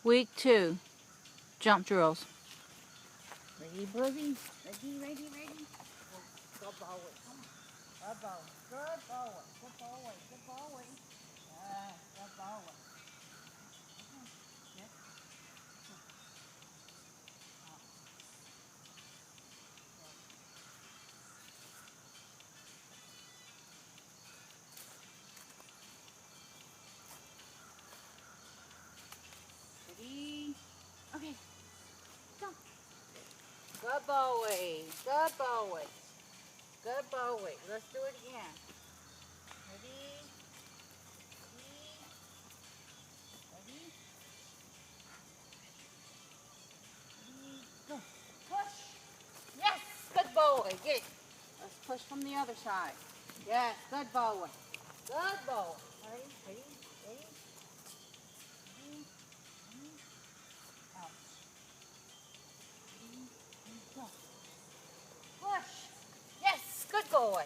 Week 2, jump drills. Ready, Boozy? Ready? Go ball it. Come on. Go ball it. Good ball it. Good ball it. Good ball it. Good ball it. Okay. Yes. Ready? Okay. Go. Good ball it. Good ball it. Good ball it. Let's do it again. Ready? Ready? Go. Push. Yes. Good boy. Get it. Let's push from the other side. Yes. Good boy. Good boy. Ready? Out. Go. Push. Yes. Good boy.